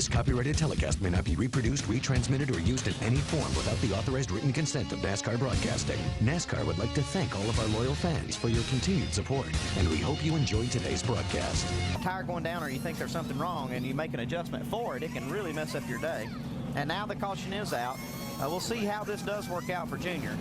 This copyrighted telecast may not be reproduced, retransmitted, or used in any form without the authorized written consent of NASCAR Broadcasting. NASCAR would like to thank all of our loyal fans for your continued support, and we hope you enjoyed today's broadcast. Tire going down, or you think there's something wrong and you make an adjustment for it, it can really mess up your day. And now the caution is out. We'll see how this does work out for Junior.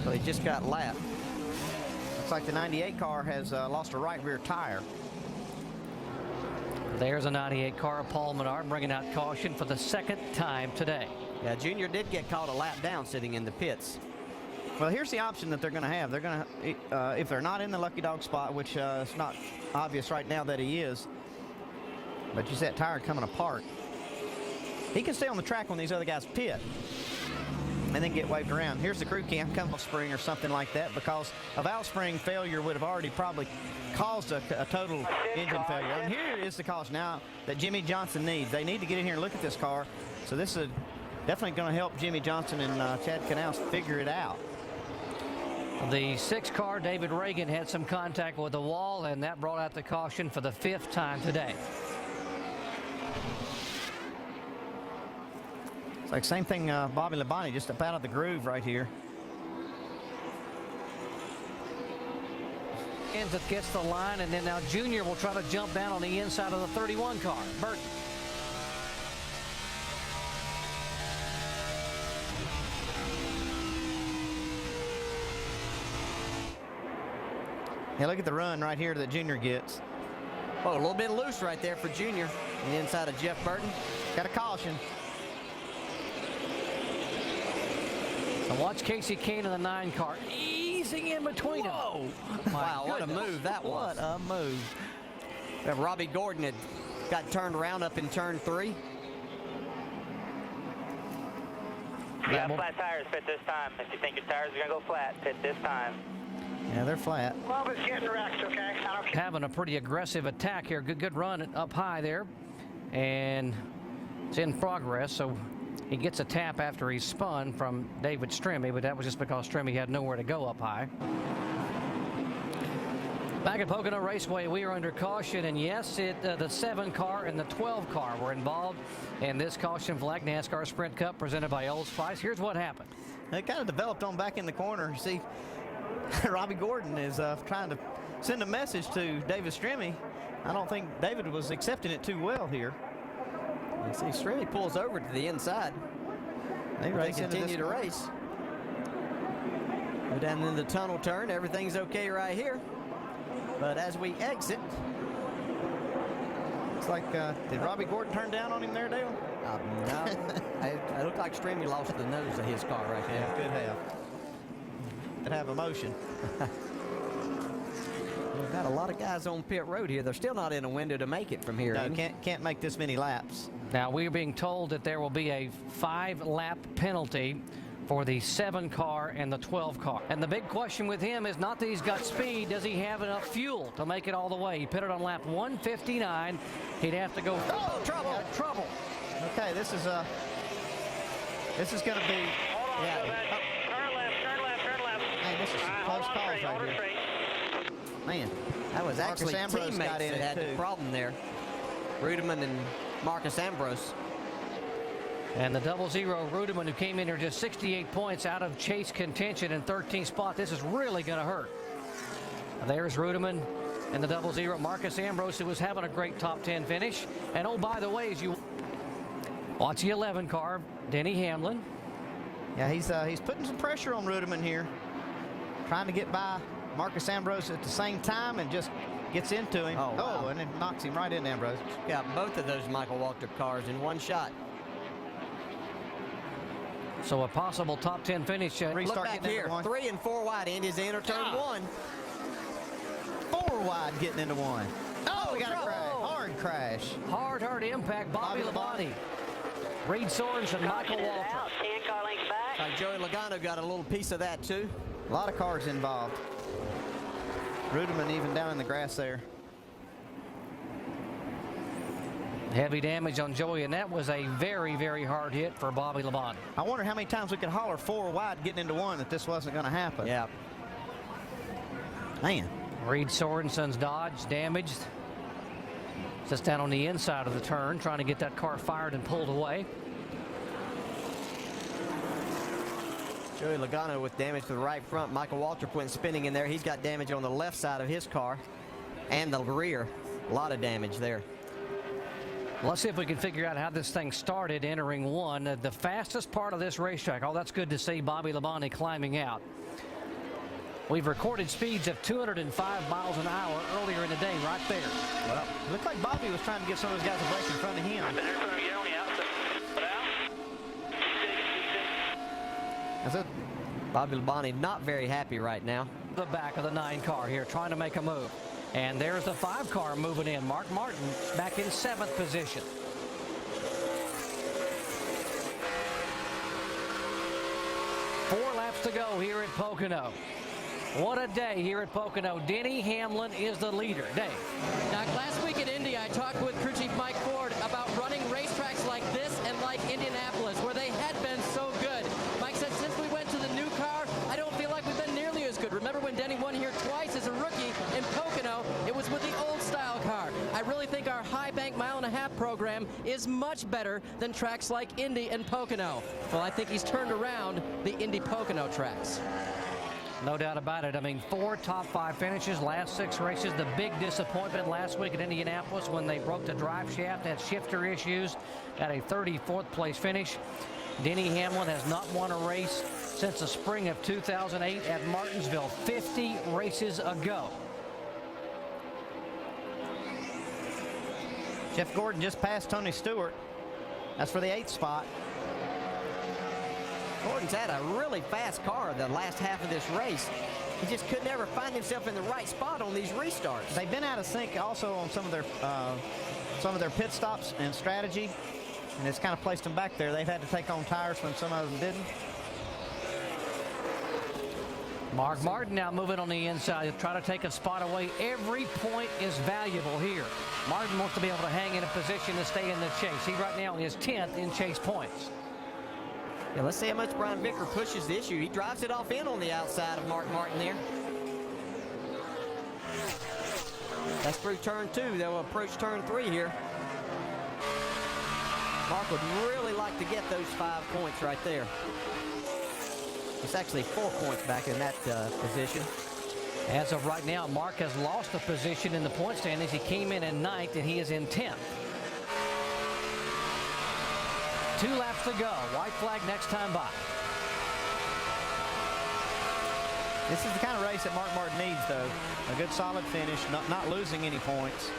So he just got lapped. Looks like the 98 car has lost a right rear tire. There's a 98 car, Paul Menard, bringing out caution for the second time today. Yeah, Junior did get caught a lap down sitting in the pits. Well, here's the option that they're going to have. They're going to, if they're not in the lucky dog spot, which it's not obvious right now that he is, but you see that tire coming apart. He can stay on the track when these other guys pit and then get waved around. Here's the crew cam, come off spring or something like that, because a valve spring failure would have already probably caused a total engine failure. And here is the cause now that Jimmy Johnson needs. They need to get in here and look at this car. So this is definitely going to help Jimmy Johnson and Chad Canals figure it out. The 6 car, David Reagan, had some contact with the wall, and that brought out the caution for the 5th time today. It's like same thing, Bobby Labonte, just up out of the groove right here. Int'l gets the line, and then now Junior will try to jump down on the inside of the 31 car. Burton. Yeah, look at the run right here that Junior gets. Oh, a little bit loose right there for Junior. On the inside of Jeff Burton. Got a caution. And watch Casey Kane in the 9 car, easing in between them. Whoa! Wow, what a move that was. What a move. Robbie Gordon had got turned around up in turn 3. Yeah, flat tires, pit this time. If you think your tires are going to go flat, pit this time. Yeah, they're flat. Well, it's getting wrecked, okay? Having a pretty aggressive attack here. Good run up high there. And it's in progress, so he gets a tap after he spun from David Stremme, but that was just because Stremme had nowhere to go up high. Back at Pocono Raceway, we are under caution, and yes, the 7 car and the 12 car were involved in this caution flag. NASCAR Sprint Cup presented by Old Spice. Here's what happened. It kind of developed on back in the corner. See, Robbie Gordon is trying to send a message to David Stremme. I don't think David was accepting it too well here. You see Stremme pulls over to the inside. They continue to race. Go down in the tunnel turn. Everything's okay right here. But as we exit, it's like, did Robbie Gordon turn down on him there, Dale? No. It looked like Stremme lost the nose of his car right there. Yeah, could have. Could have emotion. We've got a lot of guys on pit road here. They're still not in a window to make it from here. No, can't make this many laps. Now, we are being told that there will be a 5-lap penalty for the 7 car and the 12 car. And the big question with him is not that he's got speed, does he have enough fuel to make it all the way? He pitted on lap 159. He'd have to go. Oh, trouble. Trouble. Okay, this is going to be. Hold on, yeah. Turn left. Man, this is close calls right here. Man, that was actually Ambrose teammates got in that had too. the problem there. Rudeman and Marcus Ambrose. And the 00 Rudeman, who came in here just 68 points out of chase contention in 13th spot. This is really going to hurt. There's Rudeman and the 00 Marcus Ambrose, who was having a great top 10 finish. And oh, by the way, as you watch the 11 car, Denny Hamlin. Yeah, he's putting some pressure on Rudeman here, trying to get by Marcus Ambrose at the same time, and just gets into him. Oh, wow. And it knocks him right into Ambrose. Got both of those Michael Waltrip cars in one shot. So a possible top 10 finish. Look back here, 3 and 4 wide. Andy's enter turn 1. 4 wide getting into 1. Oh, we got a crash. Hard crash. Hard impact. Bobby Labonte. Reed Sorensen, Michael Waltrip. 10 car lengths back. Joey Logano got a little piece of that too. A lot of cars involved. Rudeman even down in the grass there. Heavy damage on Joey, and that was a very hard hit for Bobby Labonte. I wonder how many times we could holler 4 wide getting into 1 that this wasn't going to happen. Yeah. Man. Reed Sorensen's Dodge damaged. Sits down on the inside of the turn, trying to get that car fired and pulled away. Joey Logano with damage to the right front. Michael Waltrip went spinning in there. He's got damage on the left side of his car and the rear. A lot of damage there. Let's see if we can figure out how this thing started entering one. The fastest part of this racetrack. Oh, that's good to see Bobby Labonte climbing out. We've recorded speeds of 205 miles an hour earlier in the day right there. Well, it looked like Bobby was trying to get some of those guys a break in front of him. That's it. Bobby Labonte not very happy right now. The back of the 9 car here trying to make a move. And there's the 5 car moving in. Mark Martin back in 7th position. Four laps to go here at Pocono. What a day here at Pocono. Denny Hamlin is the leader. Dave. Now, last week at Indy, I talked with crew chief Mike Ford about running racetracks like this and like Indianapolis, where they had been so good. Mike said, since we went to the new car, I don't feel like we've been nearly as good. Remember when Denny won here twice as a rookie in Pocono? It was with the old style car. I really think our high bank 1.5 mile program is much better than tracks like Indy and Pocono. Well, I think he's turned around the Indy Pocono tracks. No doubt about it. I mean, 4 top 5 finishes, last 6 races. The big disappointment last week at Indianapolis when they broke the drive shaft, had shifter issues, got a 34th place finish. Denny Hamlin has not won a race since the spring of 2008 at Martinsville, 50 races ago. Jeff Gordon just passed Tony Stewart. That's for the 8th spot. Gordon's had a really fast car the last half of this race. He just could never find himself in the right spot on these restarts. They've been out of sync also on some of their pit stops and strategy, and it's kind of placed them back there. They've had to take on tires when some of them didn't. Mark Martin now moving on the inside to try to take a spot away. Every point is valuable here. Martin wants to be able to hang in a position to stay in the chase. He right now is 10th in chase points. Yeah, let's see how much Brian Vicker pushes the issue. He drives it off in on the outside of Mark Martin there. That's through turn 2. They'll approach turn 3 here. Mark would really like to get those 5 points right there. It's actually 4 points back in that position. As of right now, Mark has lost a position in the point standings. He came in 9th, and he is in 10th. 2 laps to go. White flag next time by. This is the kind of race that Mark Martin needs, though. A good solid finish, not losing any points.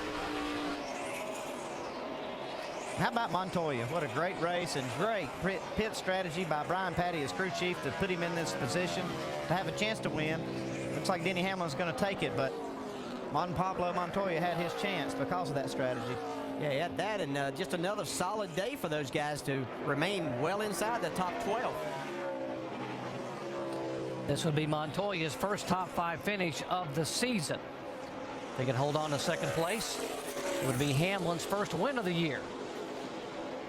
How about Montoya? What a great race and great pit strategy by Brian Patty as crew chief to put him in this position to have a chance to win. Looks like Denny Hamlin's going to take it, but Pablo Montoya had his chance because of that strategy. Yeah, he had that, and just another solid day for those guys to remain well inside the top 12. This would be Montoya's first top 5 finish of the season. They can hold on to 2nd place. It would be Hamlin's first win of the year.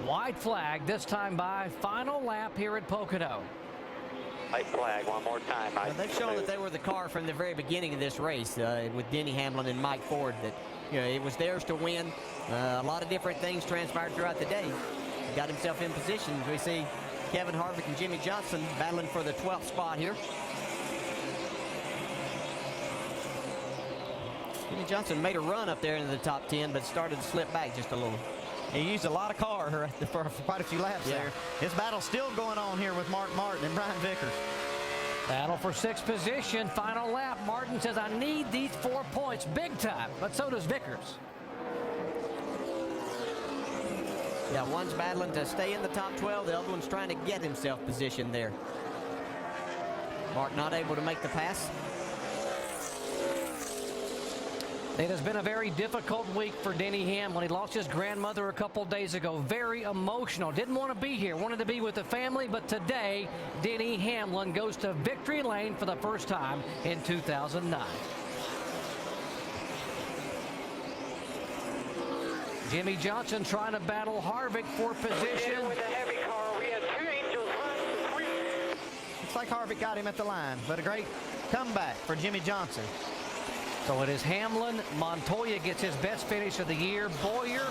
White flag this time by. Final lap here at Pocono. White flag one more time. They've shown that they were the car from the very beginning of this race with Denny Hamlin and Mike Ford, that it was theirs to win. A lot of different things transpired throughout the day. He got himself in position. We see Kevin Harvick and Jimmy Johnson battling for the 12th spot here. Jimmy Johnson made a run up there into the top 10, but started to slip back just a little. He used a lot of car for quite a few laps there. His battle's still going on here with Mark Martin and Brian Vickers. Battle for 6th position. Final lap. Martin says, I need these 4 points big time, but so does Vickers. Yeah, one's battling to stay in the top 12. The other one's trying to get himself positioned there. Mark not able to make the pass. It has been a very difficult week for Denny Hamlin. He lost his grandmother a couple days ago. Very emotional. Didn't want to be here. Wanted to be with the family. But today, Denny Hamlin goes to victory lane for the first time in 2009. Jimmy Johnson trying to battle Harvick for position. With a heavy car, we had 2 angels run 3. Looks like Harvick got him at the line, but a great comeback for Jimmy Johnson. So it is Hamlin. Montoya gets his best finish of the year. Boyer,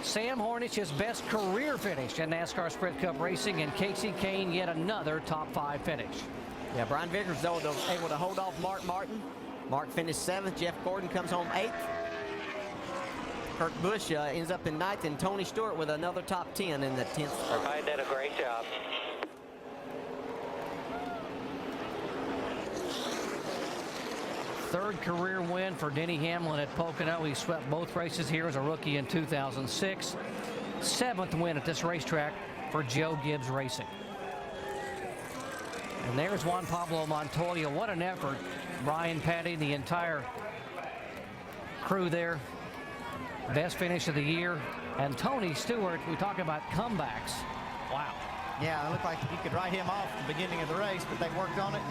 Sam Hornish, his best career finish in NASCAR Sprint Cup racing, and Casey Kane, yet another top 5 finish. Yeah, Brian Vickers though able to hold off Mark Martin. Mark finished 7th. Jeff Gordon comes home 8th. Kurt Busch ends up in 9th, and Tony Stewart with another top 10 in the 10th spot. Everybody did a great job. Third career win for Denny Hamlin at Pocono. He swept both races here as a rookie in 2006. 7th win at this racetrack for Joe Gibbs Racing. And there's Juan Pablo Montoya. What an effort. Brian Patty, the entire crew there. Best finish of the year. And Tony Stewart, we talk about comebacks. Wow. Yeah, it looked like you could write him off at the beginning of the race, but they worked on it.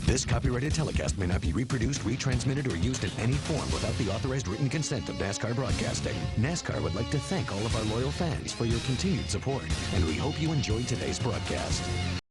This copyrighted telecast may not be reproduced, retransmitted, or used in any form without the authorized written consent of NASCAR Broadcasting. NASCAR would like to thank all of our loyal fans for your continued support, and we hope you enjoyed today's broadcast.